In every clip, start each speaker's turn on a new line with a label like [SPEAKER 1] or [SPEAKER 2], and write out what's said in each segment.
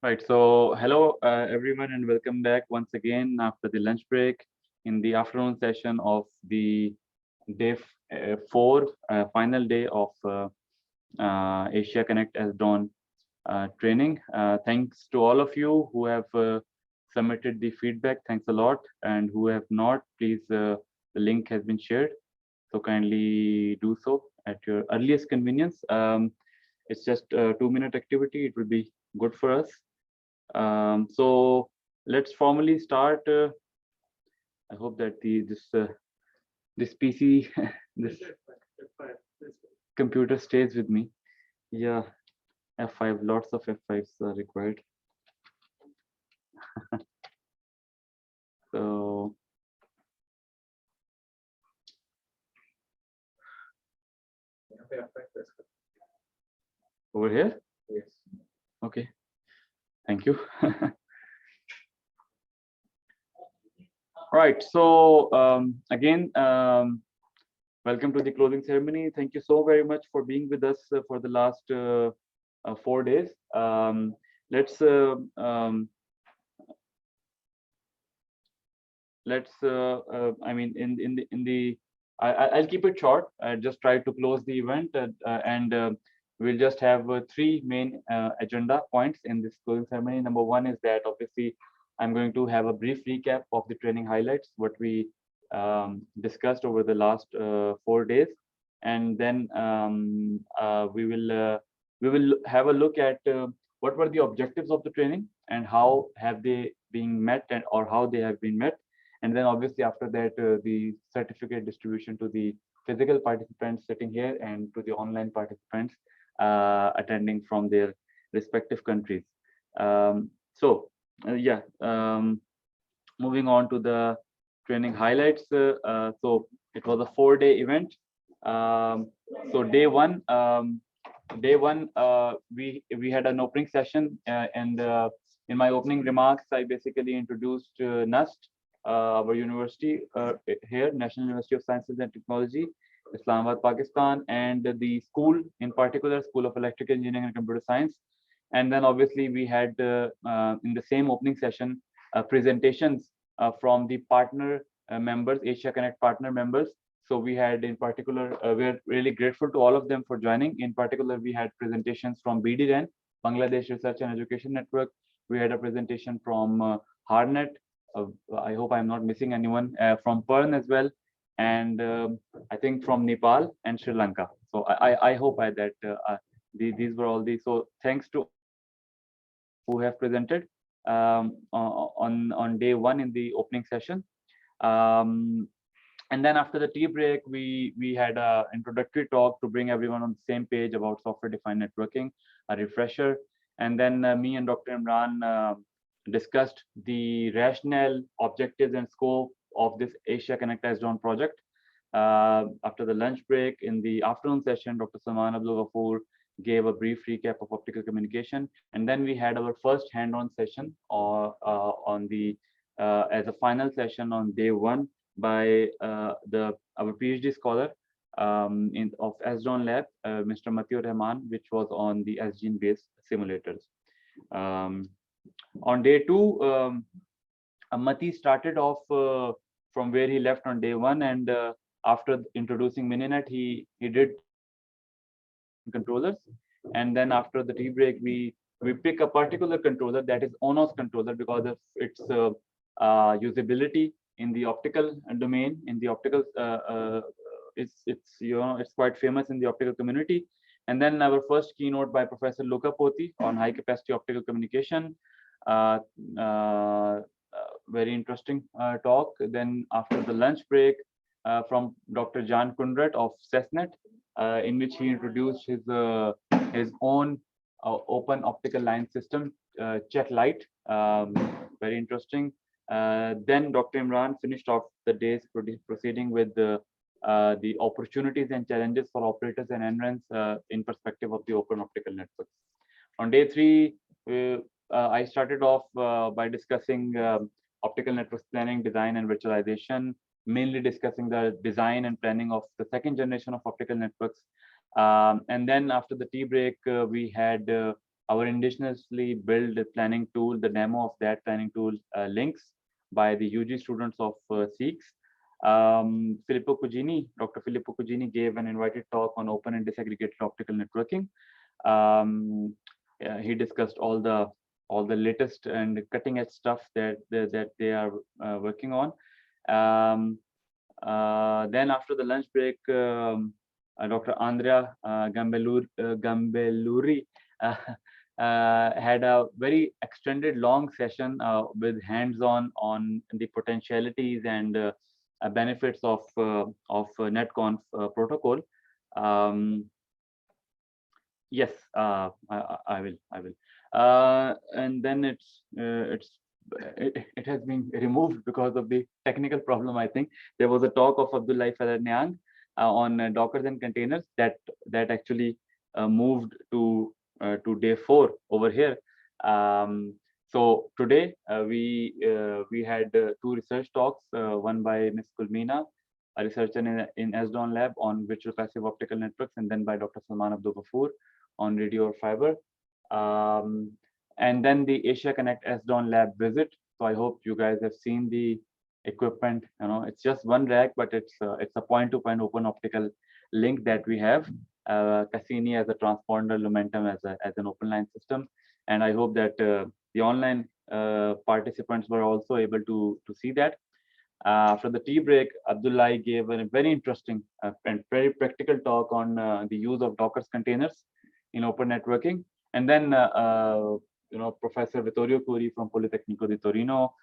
[SPEAKER 1] Right. So, hello, everyone, and welcome back once again after the lunch break in the afternoon session of the day 4, final day of Asia Connect SDON training. Thanks to all of you who have submitted the feedback. Thanks a lot. And who have not, please, the link has been shared. So, kindly do so at your earliest convenience. It's just a 2-minute activity. It will be good for us. So let's formally start. I hope that this PC this computer stays with me. Yeah, F5, lots of F5s are required. So over here. Yes. Okay. Thank you. Right. So again, welcome to the closing ceremony. Thank you so very much for being with us for the last 4 days. Let's I mean I'll keep it short. I just try to close the event and we'll just have 3 main agenda points in this closing ceremony. Number 1 is that obviously I'm going to have a brief recap of the training highlights, what we discussed over the last 4 days, and then we will have a look at what were the objectives of the training and how have they been met or how they have been met. And then obviously after that, the certificate distribution to the physical participants sitting here and to the online participants attending from their respective countries. Yeah, moving on to the training highlights. So it was a 4-day event. So day one, we had an opening session, and in my opening remarks, I basically introduced NUST, our university here, National University of Sciences and Technology, Islamabad, Pakistan, and the school in particular, School of Electrical Engineering and Computer Science. And then obviously we had in the same opening session presentations from the partner members, Asia Connect partner members. So we had in particular, we're really grateful to all of them for joining. In particular, we had presentations from BDREN, Bangladesh Research and Education Network. We had a presentation from HARNET. I hope I'm not missing anyone, from PERN as well. And I think from Nepal and Sri Lanka. So I hope that these were all these. So thanks to who have presented on day 1 in the opening session. And then after the tea break, we had an introductory talk to bring everyone on the same page about software-defined networking, a refresher. And then me and Dr. Imran discussed the rationale, objectives, and scope of this Asia Connect SDON project. After the lunch break in the afternoon session, Dr. Salman Abdul Ghafoor gave a brief recap of optical communication. And then we had our first hand-on session on the as a final session on day 1 by our PhD scholar of SDON lab, Mr. Matiur Rahman, which was on the SGene based simulators. On day 2, Mati started off from where he left on day 1, and after introducing Mininet, he did controllers. And then after the tea break, we pick a particular controller, that is ONOS controller, because of its usability in the optical domain. In the optical, it's quite famous in the optical community. And then our first keynote by Professor Luca Poti on high capacity optical communication. Very interesting talk. Then after the lunch break, from Dr. Jan Kundrat of CESNET, in which he introduced his own open optical line system, Check Light. Very interesting. Then Dr. Imran finished off the day's proceeding with the opportunities and challenges for operators and NRENs in perspective of the open optical networks. On day 3, I started off by discussing optical networks planning, design, and virtualization, mainly discussing the design and planning of the 2nd generation of optical networks. And then after the tea break, we had our indigenously built planning tool, the demo of that planning tool links by the UG students of SEEKS. Filippo Cugini, Dr. Filippo Cugini gave an invited talk on open and disaggregated optical networking. He discussed all the latest and cutting edge stuff that they are working on. Then after the lunch break, Dr. Andrea Gambelluri had a very extended long session with hands-on on the potentialities and benefits of NetConf protocol. Yes, I will. And then it has been removed because of the technical problem. I think there was a talk of Abdullah Fadarniang on Dockers and containers that actually moved to day 4 over here. So today we had 2 research talks, one by Ms. Kulmina, a researcher in SDON lab on virtual passive optical networks, and then by Dr. Salman Abdul Ghafoor on radio or fiber. And then the Asia Connect SDON lab visit. So I hope you guys have seen the equipment. You know, it's just one rack, but it's a point-to-point open optical link that we have. Cassini as a transponder, Lumentum as an open line system, and I hope that the online participants were also able to see that. After the tea break, Abdullah gave a very interesting and very practical talk on the use of Docker containers in open networking. And then, Professor Vittorio Curi from Politecnico di Torino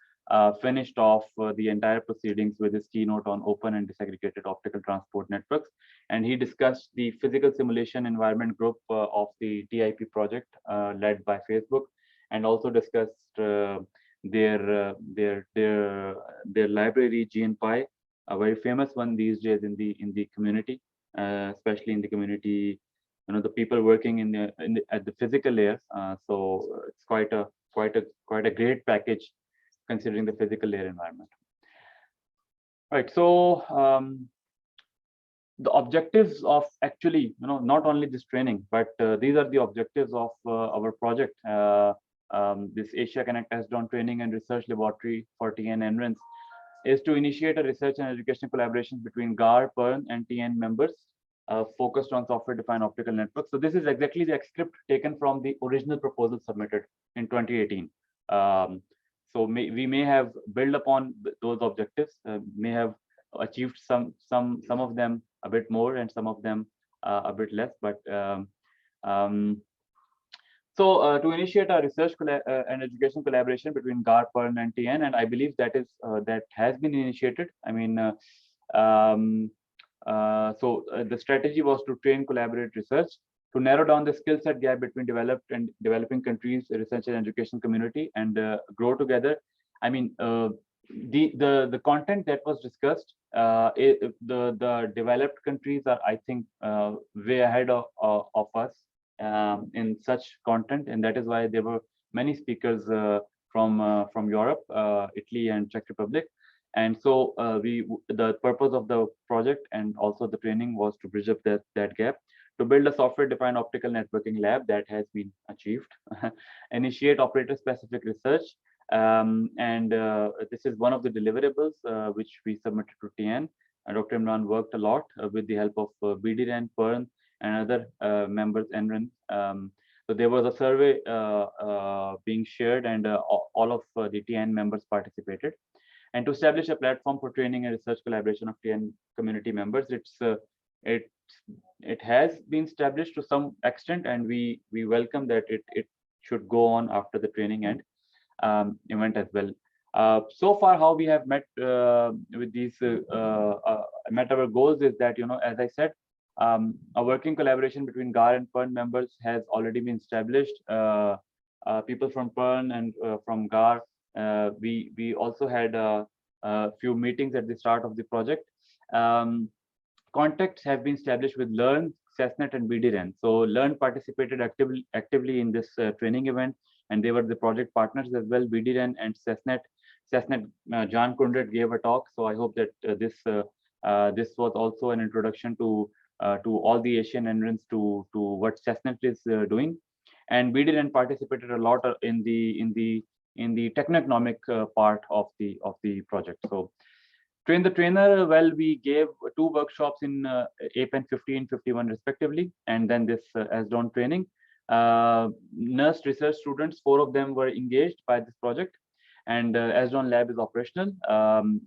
[SPEAKER 1] finished off the entire proceedings with his keynote on open and disaggregated optical transport networks. And he discussed the physical simulation environment group of the TIP project led by Facebook, and also discussed their library GNPy, a very famous one these days in the community, especially in the community, the people working at the physical layers. So it's quite a great package considering the physical layer environment. Right. So the objectives of actually, not only this training, but these are the objectives of our project. This Asia Connect SDON training and research laboratory for TN NRENs is to initiate a research and education collaboration between GAR, PERN, and TN members focused on software-defined optical networks. So this is exactly the script taken from the original proposal submitted in 2018. So we may have built upon those objectives, may have achieved some of them a bit more and some of them a bit less, but so to initiate a research and education collaboration between GAR, PERN, and TN, and I believe that has been initiated. I mean, so the strategy was to train, collaborate, research, to narrow down the skill set gap between developed and developing countries, research and education community, and grow together. I mean, the content that was discussed, the developed countries are, I think, way ahead of us in such content, and that is why there were many speakers from Europe, Italy, and Czech Republic. And so the purpose of the project and also the training was to bridge up that gap, to build a software-defined optical networking lab that has been achieved, initiate operator-specific research, and this is one of the deliverables which we submitted to TN. Dr. Imran worked a lot with the help of BDRAN, PERN, and other members, NREN. So there was a survey being shared, and all of the TN members participated. And to establish a platform for training and research collaboration of TN community members, it has been established to some extent, and we welcome that it should go on after the training and event as well. So far, how we have met with these met our goals is that, as I said, a working collaboration between GAR and PERN members has already been established. People from PERN and from GAR, we also had a few meetings at the start of the project. Contacts have been established with Learn, CESNET, and BDRAN. So Learn participated actively in this training event, and they were the project partners as well. BDRAN and CESNET, John Kundrat gave a talk. So I hope that this was also an introduction to all the Asian NRENs to what CESNET is doing. and we didn't participated a lot in the techno-economic part of the project. So train the trainer, well, we gave 2 workshops in APEN 50 and 51 respectively, and then this SDON training. NUST research students, 4 of them were engaged by this project, and SDON lab is operational.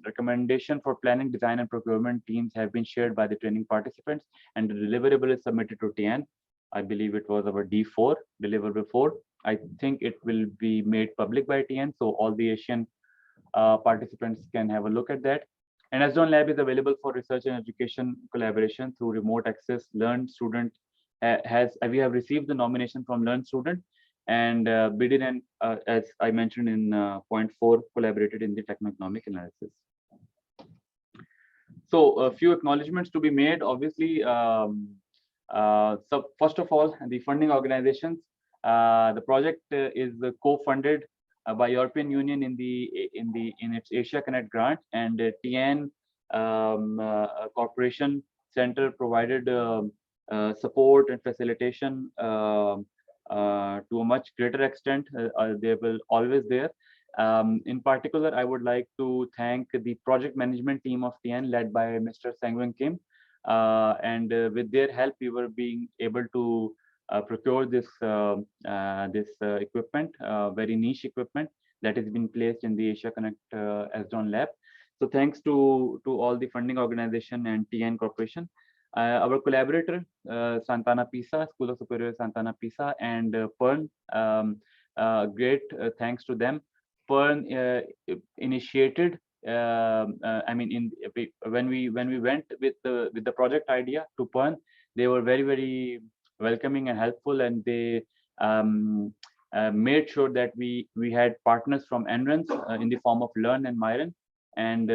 [SPEAKER 1] Recommendation for planning, design, and procurement teams have been shared by the training participants, and the deliverable is submitted to TN. I believe it was our D4, deliverable 4. I think it will be made public by TN, so all the Asian participants can have a look at that. And SDON lab is available for research and education collaboration through remote access. Learn student we have received the nomination from Learn student, and BIDIN and as I mentioned in point 4, collaborated in the techno-economic analysis. So a few acknowledgements to be made. Obviously, so first of all, the funding organizations. The project is co-funded by European Union in its Asia Connect grant, and TN Corporation Center provided support and facilitation to a much greater extent. They will always there. In particular, I would like to thank the project management team of TN led by Mr. Sangwin Kim, and with their help, we were being able to procure this equipment, very niche equipment that has been placed in the Asia Connect SDON lab. So thanks to all the funding organization and TN Corporation. Our collaborator, Santana Pisa, School of Superior Santana Pisa, and PERN, great thanks to them. PERN initiated, I mean, when we went with the project idea to PERN, they were very, very welcoming and helpful, and they made sure that we had partners from NRENs in the form of Learn and Myron, and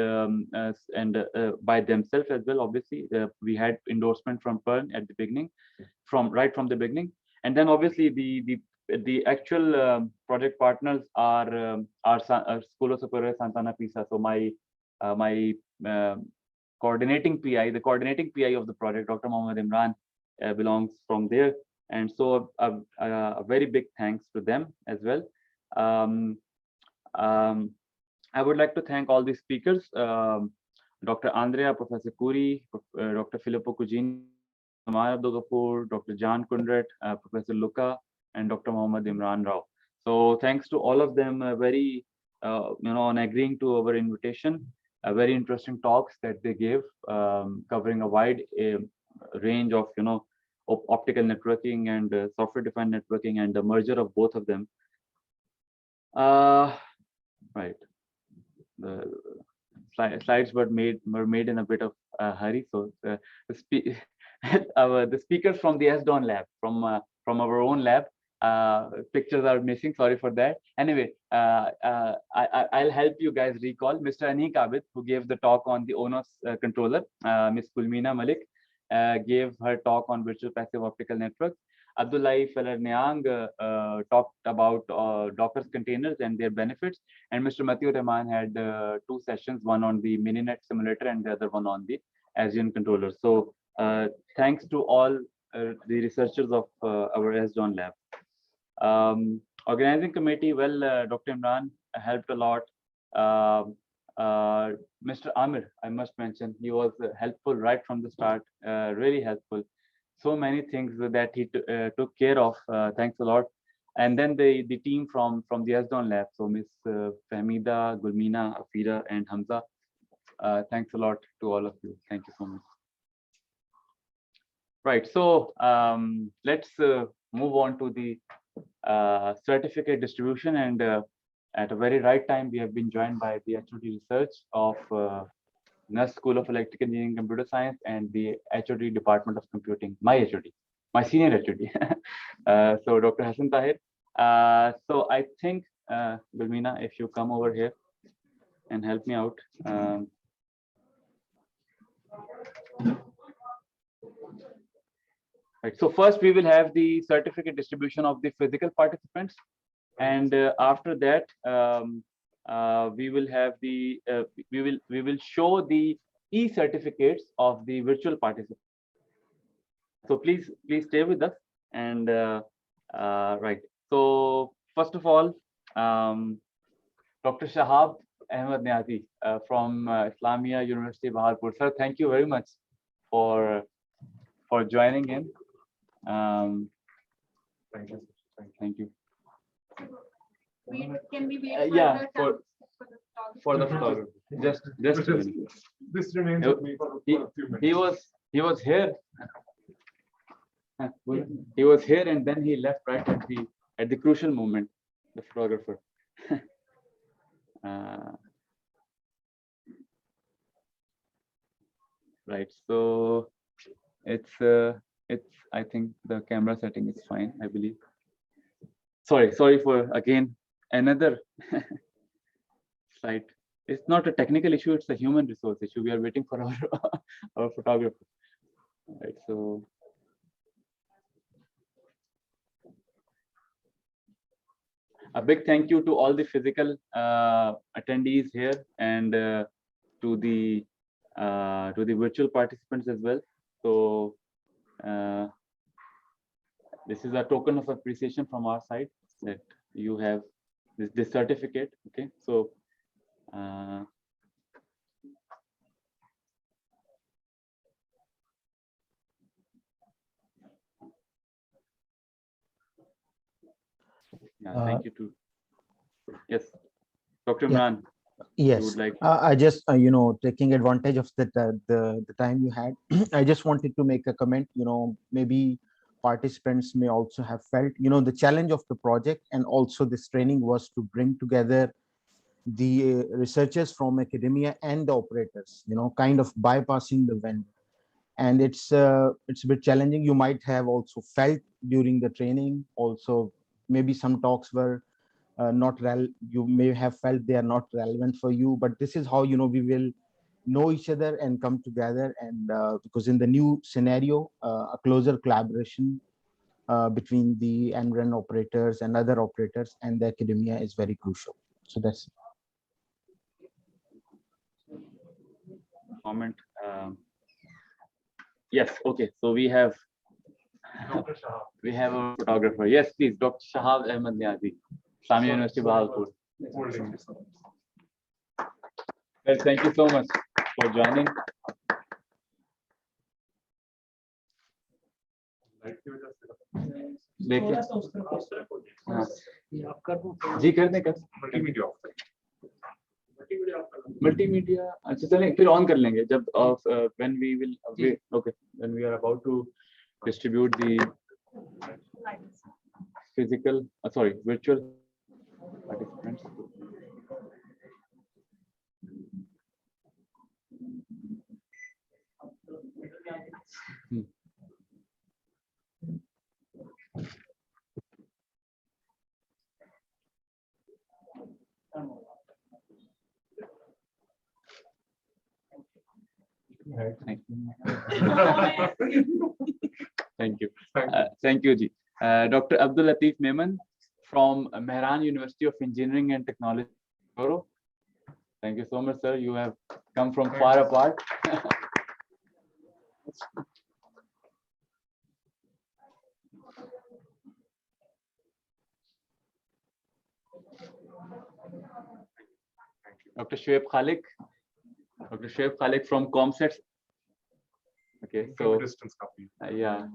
[SPEAKER 1] by themselves as well. Obviously, we had endorsement from PERN at the beginning, right from the beginning, and then obviously the actual project partners are School of Superior Santana Pisa. So my coordinating PI, the coordinating PI of the project, Dr. Mohammed Imran, belongs from there, and so a very big thanks to them as well. I would like to thank all the speakers, Dr. Andrea, Professor Kuri, Dr. Filippo Cugini, Amar Abdul Ghafoor, Dr. John Kundrat, Professor Luca, and Dr. Mohammed Imran Rao. So thanks to all of them, very on agreeing to our invitation. Very interesting talks that they gave, covering a wide range of optical networking and software-defined networking, and the merger of both of them. Right. The slides were made in a bit of a hurry, so the speakers from the SDON lab, from our own lab, pictures are missing. Sorry for that. Anyway, I'll help you guys recall. Mr. Anik Abid, who gave the talk on the ONOS controller, Ms. Kulmina Malik gave her talk on virtual passive optical networks. Abdullahi Feller-Niang talked about Docker's containers and their benefits, and Mr. Matthew Rahman had 2 sessions, one on the Mininet simulator and the other one on the ASIAN controller. So thanks to all the researchers of our SDON lab. Organizing committee, well, Dr. Imran helped a lot. Mr. Amir, I must mention, he was helpful right from the start, really helpful. So many things that he took care of. Thanks a lot. And then the team from the SDON lab. So Miss Fahmida, Gulmina, Afira, and Hamza. Thanks a lot to all of you. Thank you so much. Right. So let's move on to the certificate distribution. And at a very right time, we have been joined by the HOD research of NUST School of Electrical Engineering and Computer Science and the HOD Department of Computing, my HOD, my senior HOD. So Dr. Hassan Tahir. So I think, Gulmina, if you come over here and help me out. Right. So first we will have the certificate distribution of the physical participants, and after that we will have the we will show the e-certificates of the virtual participants. So please stay with us, and Right. So first of all, Dr. Shahab Ahmed Niazi from Islamia University, Bahawalpur. Sir, thank you very much for joining in.
[SPEAKER 2] Thank you.
[SPEAKER 1] Thank you.
[SPEAKER 3] Can we wait
[SPEAKER 1] Yeah,
[SPEAKER 3] for the
[SPEAKER 1] photographer. Just a minute.
[SPEAKER 2] This remains with me for a few minutes.
[SPEAKER 1] He was here. He was here and then he left right at the crucial moment. The photographer. Right. So it's I think the camera setting is fine, I believe. Sorry for again another slide. It's not a technical issue, it's a human resource issue. We are waiting for our photographer. Right. So a big thank you to all the physical attendees here and to the virtual participants as well. So this is a token of appreciation from our side that you have this certificate. Okay, so yeah, thank you to yes, Dr. Imran.
[SPEAKER 4] Yes,
[SPEAKER 1] like
[SPEAKER 4] I just taking advantage of the time you had, I just wanted to make a comment. Maybe participants may also have felt the challenge of the project, and also this training was to bring together the researchers from academia and the operators, kind of bypassing the vendor. And it's a bit challenging. You might have also felt during the training also, maybe some talks were you may have felt they are not relevant for you, but this is how we will know each other and come together. And because in the new scenario, a closer collaboration between the NREN operators and other operators and the academia is very crucial. So that's
[SPEAKER 1] comment. Yes, okay, so we have a photographer. Yes, please, Dr. Shahab Ahmed Niazi, Islamia University, Bahawalpur. Well, thank you so much for joining. देखिए जी कर दें multimedia अच्छा चलें फिर on कर लेंगे जब when we will okay when we are about to distribute the physical virtual participants. Thank you. Thank you, Ji. Dr. Abdul Latif Memon from Mehran University of Engineering and Technology. Thank you so much, sir. You have come from far apart. Dr. Shoaib Khalik. Dr. Shoaib Khalik from Comsets. Okay, so
[SPEAKER 2] distance copy.
[SPEAKER 1] Yeah.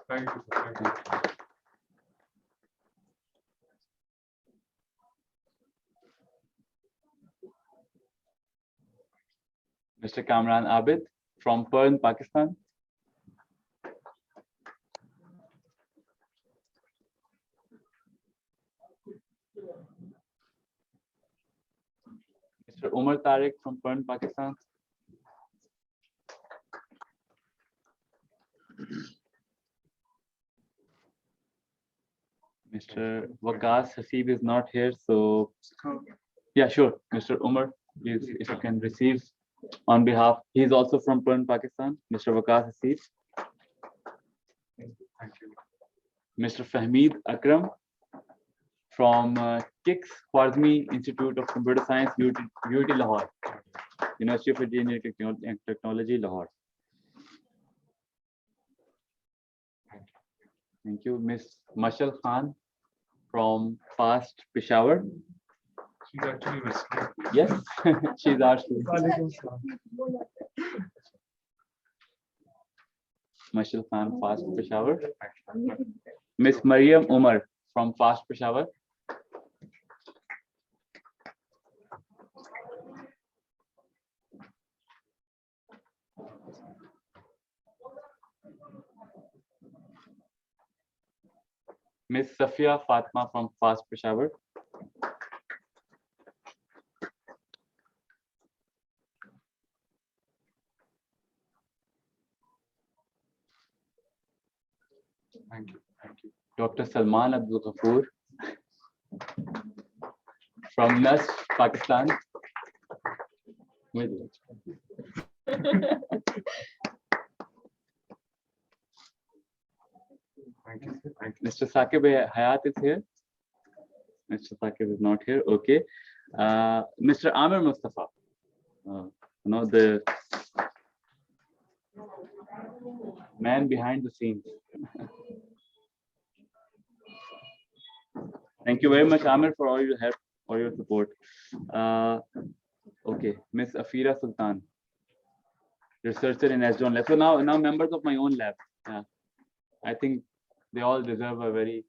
[SPEAKER 2] Thank you. Thank you.
[SPEAKER 1] Mr. Kamran Abid from Pearl, Pakistan. Mr. Umar Tariq from Pearl, Pakistan. Mr. Waqas Hasib is not here, so yeah, sure. Mr. Umar, please, if you can receive on behalf. He is also from Pearl, Pakistan. Mr. Waqas Hasib.
[SPEAKER 2] Thank you.
[SPEAKER 1] Mr. Fahmeed Akram from KICS Khwarizmi Institute of Computer Science, UT Lahore, University of Engineering and Technology, Lahore. Thank you. Miss Mashal Khan from Fast Peshawar.
[SPEAKER 2] She's actually Muslim.
[SPEAKER 1] Yes, she's our student.
[SPEAKER 2] Walaikum salam.
[SPEAKER 1] Mashal Khan, Fast Peshawar. Miss Mariam Umar from Fast Peshawar. Miss Safia Fatma from Fast Peshawar.
[SPEAKER 2] Thank you. Thank you.
[SPEAKER 1] Dr. Salman Abdul Ghafoor from NUST, Pakistan.
[SPEAKER 2] Thank you. Thank you.
[SPEAKER 1] Mr. Saqib Hayat is here. Mr. Saqib is not here. Okay. Mr. Amir Mustafa. The man behind the scenes. Thank you very much, Amir, for all your help, all your support. Okay, Miss Afira Sultan, researcher in SDON lab. So now members of my own lab. I think they all deserve a very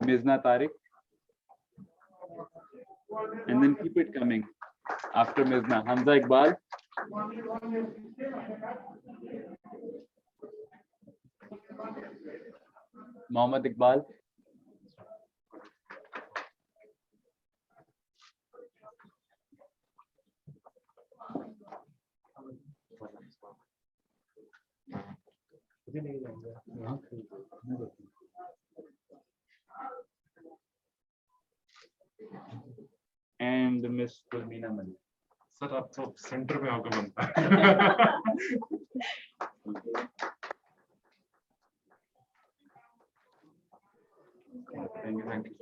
[SPEAKER 1] Mizna Tariq. And then keep it coming after Mizna. Hamza Iqbal. Mohammad Iqbal. And Miss Gulmina Malik.
[SPEAKER 2] Sir आप तो centre में होकर बनता है.
[SPEAKER 1] Thank you.
[SPEAKER 2] Thank you.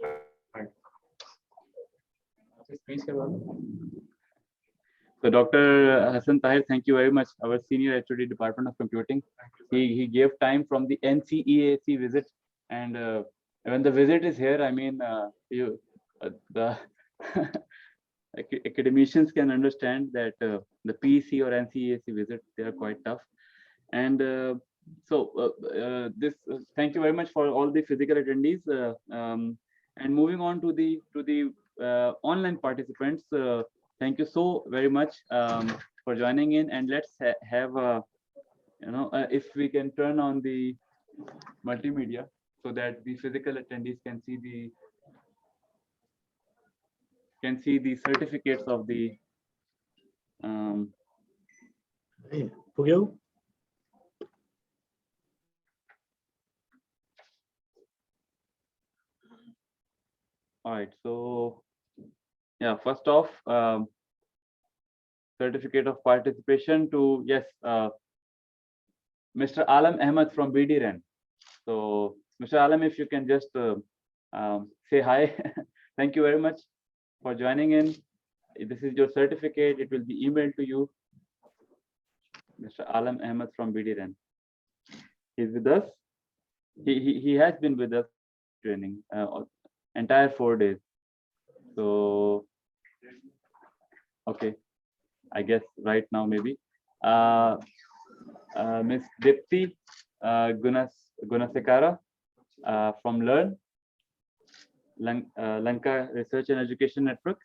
[SPEAKER 2] Thank you.
[SPEAKER 1] So Dr. Hassan Tahir, thank you very much. Our senior HOD Department of Computing. He gave time from the NCEAC visit, and when the visit is here, I mean, the academicians can understand that the PEC or NCEAC visit, they are quite tough. And thank you very much for all the physical attendees. And moving on to the online participants, thank you so very much for joining in. And let's have if we can turn on the multimedia so that the physical attendees can see the certificates of the all right, so yeah, first off, certificate of participation to, yes, Mr. Alam Ahmed from BDRAN. So Mr. Alam, if you can just say hi. Thank you very much for joining in. This is your certificate. It will be emailed to you. Mr. Alam Ahmed from BDRAN. He's with us. He has been with us training entire 4 days. So okay, I guess right now maybe Miss Dipti Gunasekara from Learn Lanka Research and Education Network.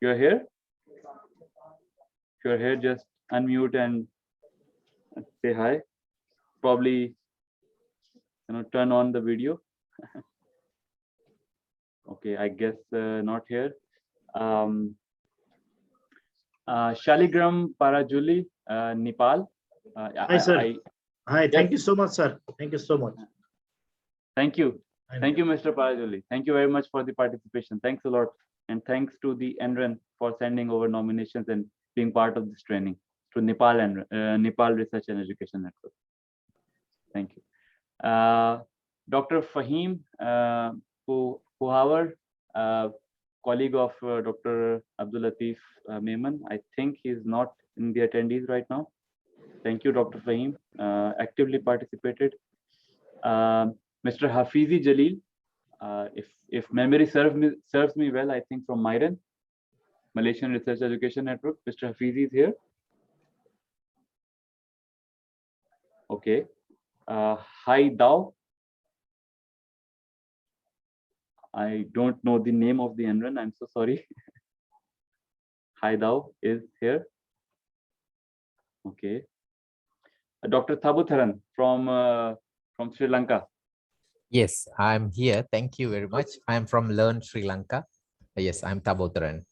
[SPEAKER 1] You're here. If you're here, just unmute and say hi. Probably turn on the video. Okay, I guess not here. Shaligram Parajuli, Nepal.
[SPEAKER 5] Hi, sir. Hi,
[SPEAKER 1] yes.
[SPEAKER 5] Thank you so much, sir. Thank you so much.
[SPEAKER 1] Thank you. Thank you, Mr. Parajuli. Thank you very much for the participation. Thanks a lot. And thanks to the NREN for sending over nominations and being part of this training to Nepal and Nepal Research and Education Network. Thank you. Dr. Fahim Puhawar, colleague of Dr. Abdul Latif Mehman. I think he's not in the attendees right now. Thank you, Dr. Fahim. Actively participated. Mr. Hafizi Jalil, if memory serves me well, I think from Myron, Malaysian Research Education Network. Mr. Hafizi is here. Okay. Hi Dao. I don't know the name of the enron. I'm so sorry. Hi Dao is here. Okay. Dr. Thabutharan from Sri Lanka.
[SPEAKER 6] Yes, I'm here. Thank you very much. I'm from Learn Sri Lanka. Yes, I'm Thabutharan.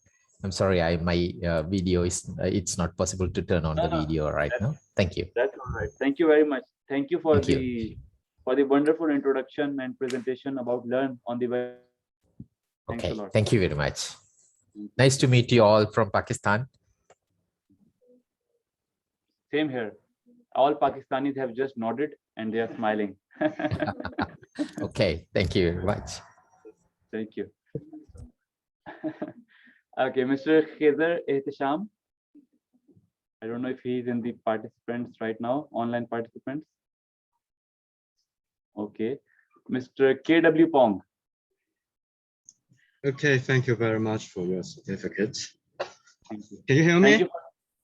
[SPEAKER 6] I'm sorry, my video is it's not possible to turn on the video right now. Thank you.
[SPEAKER 1] That's all right. Thank you very much. Thank you for the wonderful introduction and presentation about Learn on the web. Thanks
[SPEAKER 6] Okay,
[SPEAKER 1] a lot.
[SPEAKER 6] thank you very much. Nice to meet you all from Pakistan.
[SPEAKER 1] Same here. All Pakistanis have just nodded and they are smiling.
[SPEAKER 6] Okay, thank you very much.
[SPEAKER 1] Thank you. Okay, Mr. Khizer Ehtisham. I don't know if he's in the participants right now, online participants. Okay. Mr. KW Pong.
[SPEAKER 7] Okay, thank you very much for your certificate.
[SPEAKER 1] Thank you.
[SPEAKER 7] Can you hear me?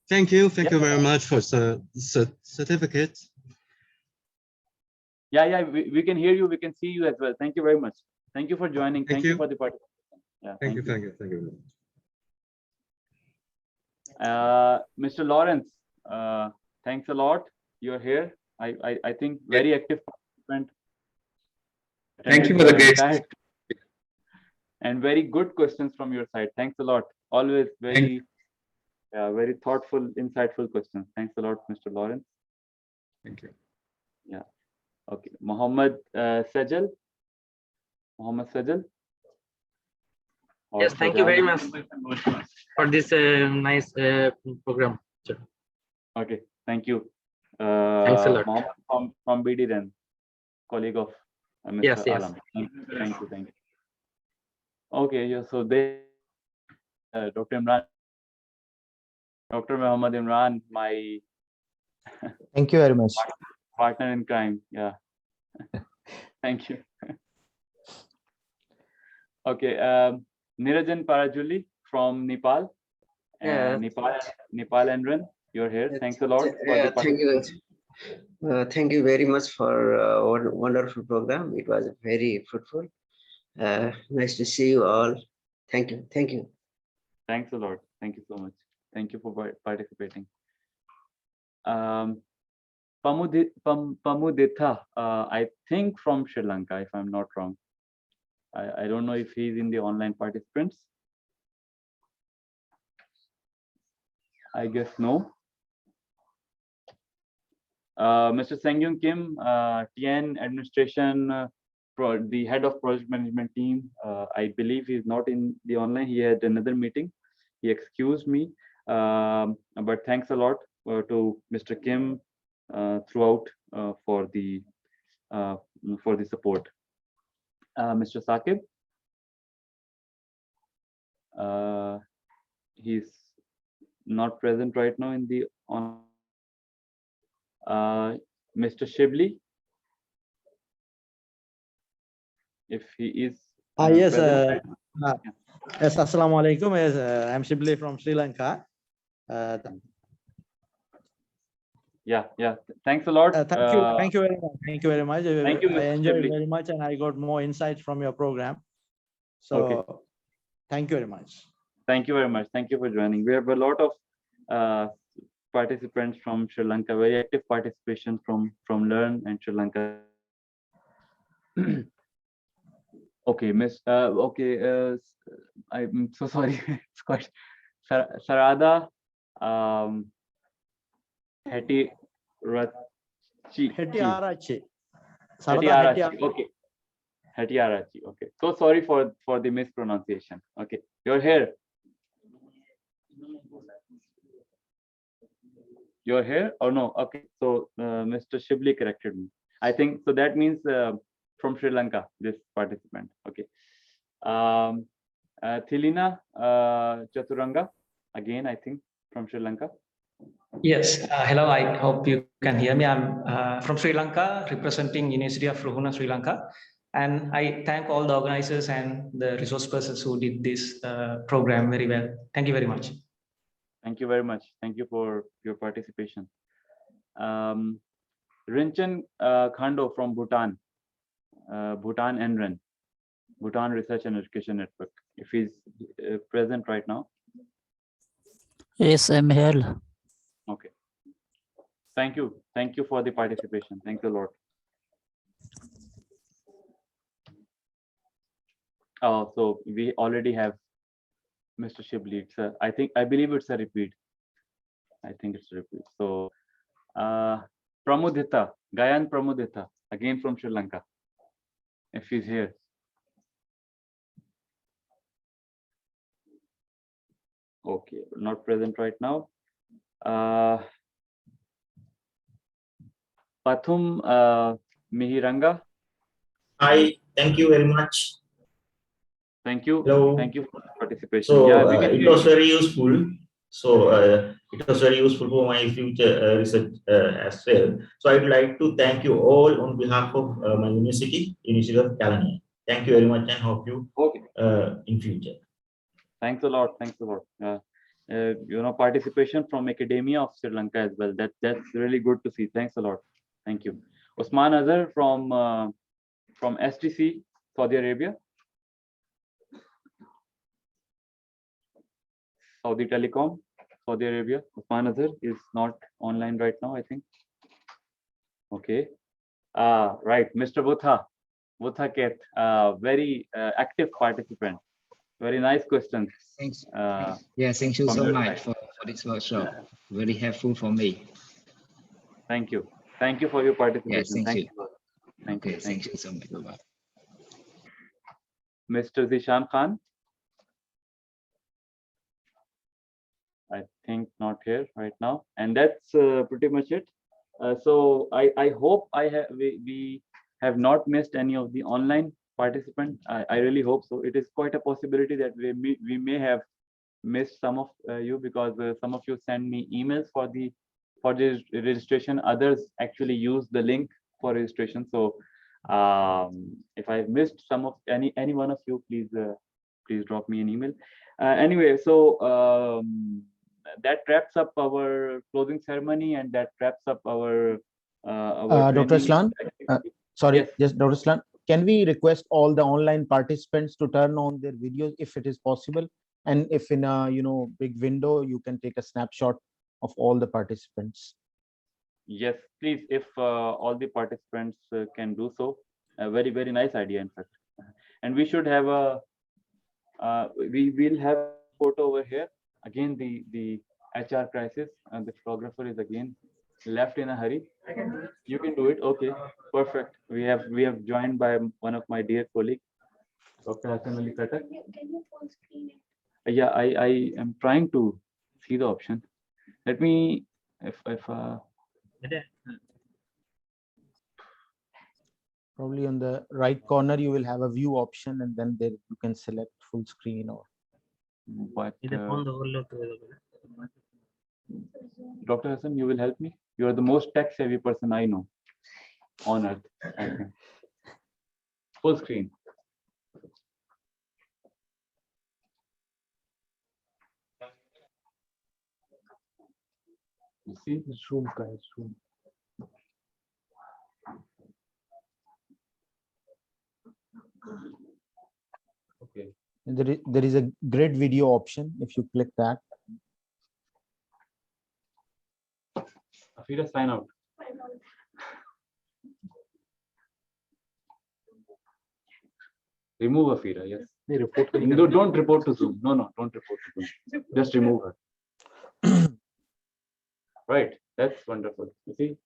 [SPEAKER 1] Thank you.
[SPEAKER 7] Thank you very much for the certificate.
[SPEAKER 1] Yeah, we can hear you. We can see you as well. Thank you very much. Thank you for joining. Thank you for the participation. Yeah,
[SPEAKER 7] thank you.
[SPEAKER 1] Mr. Lawrence, thanks a lot. You're here. I think very active participant.
[SPEAKER 8] Thank you for the great
[SPEAKER 1] and very good questions from your side. Thanks a lot. Always very thoughtful, insightful questions. Thanks a lot, Mr. Lawrence.
[SPEAKER 7] Thank you.
[SPEAKER 1] Yeah. Okay. Mohammed Sajal. Mohammed Sajal.
[SPEAKER 3] Yes, thank you very much for this nice program. Sir.
[SPEAKER 1] Okay, thank you.
[SPEAKER 3] Thanks a lot.
[SPEAKER 1] Mohammed from BD then, colleague of Mr.
[SPEAKER 3] Yes.
[SPEAKER 1] Alam. Thank you. Okay, yeah, so they, Dr. Imran, Dr. Muhammad Imran, my
[SPEAKER 4] Thank you very much.
[SPEAKER 1] partner in crime. Yeah. Thank you. Okay, Nirajan Parajuli from Nepal. Nepal Enron, you're here. Thanks a lot.
[SPEAKER 9] Thank you. Thank you very much for a wonderful program. It was very fruitful. Nice to see you all. Thank you.
[SPEAKER 1] Thanks a lot. Thank you so much. Thank you for participating. Pamuditha, I think from Sri Lanka, if I'm not wrong. I don't know if he's in the online participants. I guess no. Mr. Sangyun Kim, TN administration, the head of project management team. I believe he's not in the online. He had another meeting. He excused me. But thanks a lot to Mr. Kim throughout for the support. Mr. Saqib. He's not present right now in the on. Mr. Shibli, if he is.
[SPEAKER 5] Yes. Yes. Assalamu alaikum. I'm Shibli from Sri Lanka.
[SPEAKER 1] Yeah. Thanks a lot.
[SPEAKER 5] Thank you very much. Thank you very much.
[SPEAKER 1] Thank you, Mr.
[SPEAKER 5] I enjoyed
[SPEAKER 1] Shibli.
[SPEAKER 5] very much, and I got more insights from your program. So,
[SPEAKER 1] okay.
[SPEAKER 5] Thank you very much.
[SPEAKER 1] Thank you very much. Thank you for joining. We have a lot of participants from Sri Lanka. Very active participation from Learn and Sri Lanka. Okay, Miss. Okay, I'm so sorry. It's quite Sarada. Hetty
[SPEAKER 5] Hettiarachi.
[SPEAKER 1] Okay. Hettiarachi. Okay. So sorry for the mispronunciation. Okay. You're here. You're here or no? Okay. So Mr. Shibli corrected me. I think so. That means from Sri Lanka, this participant. Okay. Thilina Chaturanga, again, I think from Sri Lanka.
[SPEAKER 10] Yes, hello, I hope you can hear me. I'm from Sri Lanka, representing University of Ruhuna, Sri Lanka. And I thank all the organizers and the resource persons who did this program very well. Thank you very much.
[SPEAKER 1] Thank you very much. Thank you for your participation. Rinchen Khando from Bhutan, Bhutan NREN, Bhutan Research and Education Network. If he's present right now.
[SPEAKER 11] Yes, I'm here.
[SPEAKER 1] Okay. Thank you. Thank you for the participation. Thank you a lot. Oh, so we already have Mr. Shibli. It's I believe it's a repeat. I think it's a repeat. So Pramudita, Gayan Pramudita, again from Sri Lanka. If he's here. Okay, not present right now. Pathum Mihiranga.
[SPEAKER 12] Hi, thank you very much.
[SPEAKER 1] Thank you.
[SPEAKER 12] Hello.
[SPEAKER 1] Thank you for participation.
[SPEAKER 12] So
[SPEAKER 1] yeah,
[SPEAKER 12] it was very useful. So it was very useful for my future research as well. So I'd like to thank you all on behalf of my university, University of California. Thank you very much and hope you in future.
[SPEAKER 1] Thanks a lot. Thanks a lot. You know, participation from academia of Sri Lanka as well. That's really good to see. Thanks a lot. Thank you. Osman Azhar from STC, Saudi Arabia. Saudi Telecom, Saudi Arabia. Osman Azhar is not online right now, I think. Okay. Right, Mr. Butha Ket, very active participant. Very nice questions.
[SPEAKER 8] Thanks. Yeah, thank you so much for this workshop. Very helpful for me.
[SPEAKER 1] Thank you. Thank you for your participation.
[SPEAKER 8] Yes, thank you.
[SPEAKER 1] Thank you.
[SPEAKER 8] Thank you so much. Bye-bye.
[SPEAKER 1] Mr. Zishan Khan. I think not here right now. And that's pretty much it. So I hope we have not missed any of the online participants. I really hope so. It is quite a possibility that we may have missed some of you, because some of you send me emails for the registration. Others actually use the link for registration. So if I've missed some of any one of you, please drop me an email. Anyway, so that wraps up our closing ceremony, and that wraps up our
[SPEAKER 4] Dr. Aslan, sorry,
[SPEAKER 1] yes.
[SPEAKER 4] Just Dr. Aslan, can we request all the online participants to turn on their videos if it is possible? And if in a big window, you can take a snapshot of all the participants.
[SPEAKER 1] Yes, please, if all the participants can do so. A very, very nice idea, in fact. And we should have we will have a photo over here. Again, the HR crisis, and the photographer is again left in a hurry. You can do it. Okay, perfect. We have joined by one of my dear colleagues, Dr. Hassan Ali Khatak.
[SPEAKER 13] Can you full screen it?
[SPEAKER 1] Yeah, I am trying to see the option. Let me, if
[SPEAKER 4] probably on the right corner, you will have a view option, and then there you can select full screen or.
[SPEAKER 1] But Dr. Hassan, you will help me. You are the most tech-savvy person I know on earth. I think. Full screen. You see, zoom, guys, zoom. Okay.
[SPEAKER 4] There is a grid video option. If you click that.
[SPEAKER 1] Afira, sign out. Remove Afira, yes. No, don't report to Zoom. No, don't report to Zoom. Just remove her. Right, that's wonderful. You see?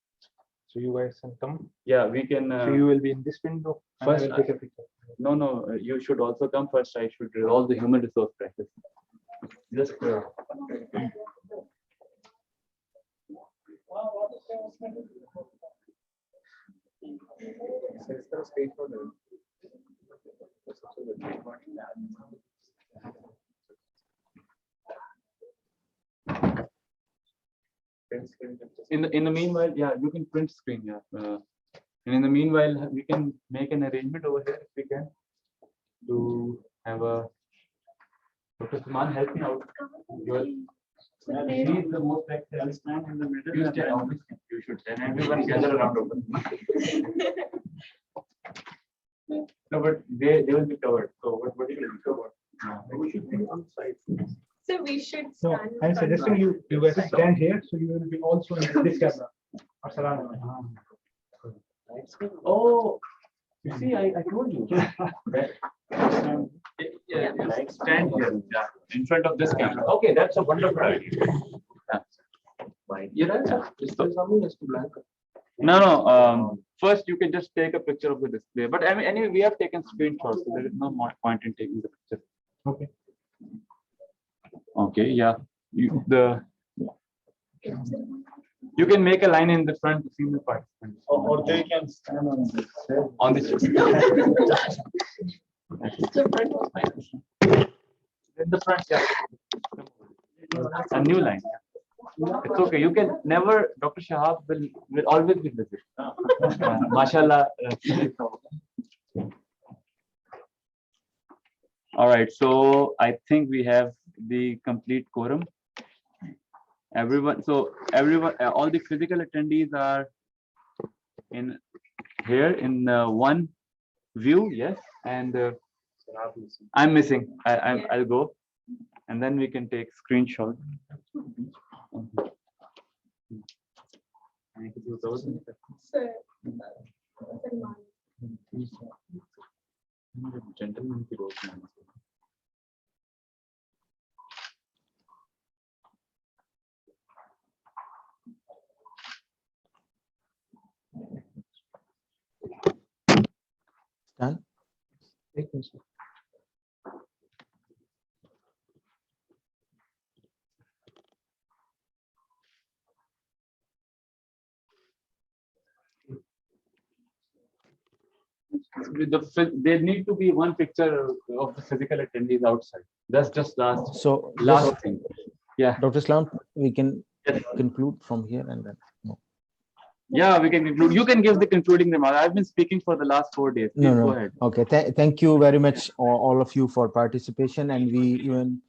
[SPEAKER 2] So you guys can come.
[SPEAKER 1] Yeah, we can.
[SPEAKER 2] So you will be in this window.
[SPEAKER 1] First,
[SPEAKER 2] I will take a picture.
[SPEAKER 1] No, you should also come first. I should resolve the human resource crisis. Just. In the meanwhile, yeah, you can print screen, yeah. And in the meanwhile, we can make an arrangement over here if we can to have a. Dr. Suman, help me out. He's the most active. Stand in the middle. You should stand. Everyone gather around over. No, but they will be covered. So what do you cover? We should be on site.
[SPEAKER 13] So we should
[SPEAKER 2] No,
[SPEAKER 13] stand.
[SPEAKER 2] I'm suggesting you guys stand here, so you will be also in this camera. Or surround.
[SPEAKER 1] Oh, you see, I told you. Yeah, like stand here, yeah, in front of this camera. Okay, that's a wonderful idea. Yeah. No. First, you can just take a picture of the display. But I mean, anyway, we have taken screenshots, so there is no more point in taking the picture.
[SPEAKER 2] Okay.
[SPEAKER 1] Okay. Yeah. You can make a line in the front to see the participants.
[SPEAKER 2] Or they can stand
[SPEAKER 1] On the in the front, yeah. A new line. It's okay. You can never. Dr. Shahab will always be busy. Mashallah. All right. So I think we have the complete quorum. Everyone. So everyone, all the physical attendees are in here in one view. Yes, and I'm missing. I'll go, and then we can take screenshot. Gentleman.
[SPEAKER 4] Done.
[SPEAKER 1] There need to be one picture of the physical attendees outside. That's just last
[SPEAKER 4] Last
[SPEAKER 1] thing. Yeah.
[SPEAKER 4] Dr. Islam, we can conclude from here and then. No.
[SPEAKER 1] Yeah, we can conclude. You can give the concluding remark. I've been speaking for the last 4 days. Please go ahead.
[SPEAKER 4] Okay. Thank you very much, all of you, for participation. And we even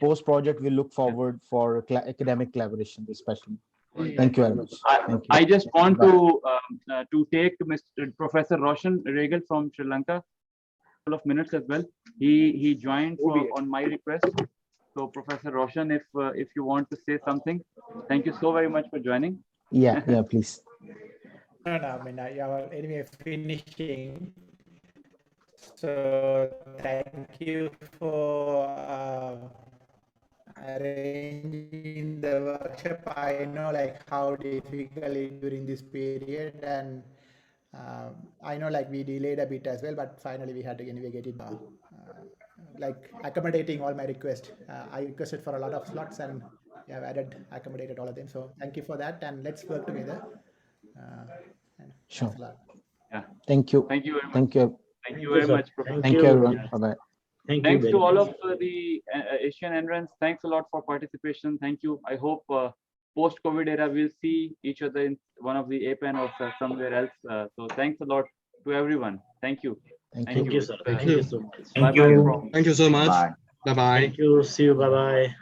[SPEAKER 4] post project, we look forward for academic collaboration, especially. Thank you very much. Thank you.
[SPEAKER 1] I just want to take Mr. Professor Roshan Regal from Sri Lanka a couple of minutes as well. He joined on my request. So Professor Roshan, if you want to say something, thank you so very much for joining.
[SPEAKER 4] Yeah, please.
[SPEAKER 14] No, I mean, you are anyway finishing. So thank you for arranging the workshop. I know like how difficult during this period, and I know like we delayed a bit as well, but finally we had to anyway get it like accommodating all my requests. I requested for a lot of slots and you have accommodated all of them. So thank you for that, and let's work together.
[SPEAKER 4] Sure.
[SPEAKER 1] Yeah.
[SPEAKER 4] Thank you.
[SPEAKER 1] Thank you very much.
[SPEAKER 4] Thank you.
[SPEAKER 1] Thank you very much, Professor.
[SPEAKER 4] Thank you, everyone. Bye-bye.
[SPEAKER 1] Thanks to all of the Asian entrants. Thanks a lot for participation. Thank you. I hope post-COVID era we'll see each other in one of the APAN or somewhere else. So thanks a lot to everyone. Thank you.
[SPEAKER 4] Thank you,
[SPEAKER 1] sir.
[SPEAKER 7] Thank you so much.
[SPEAKER 1] Thank you.
[SPEAKER 7] Thank you so much. Bye bye.
[SPEAKER 3] Thank you. See you. Bye bye.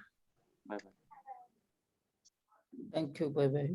[SPEAKER 11] Thank you. Bye bye.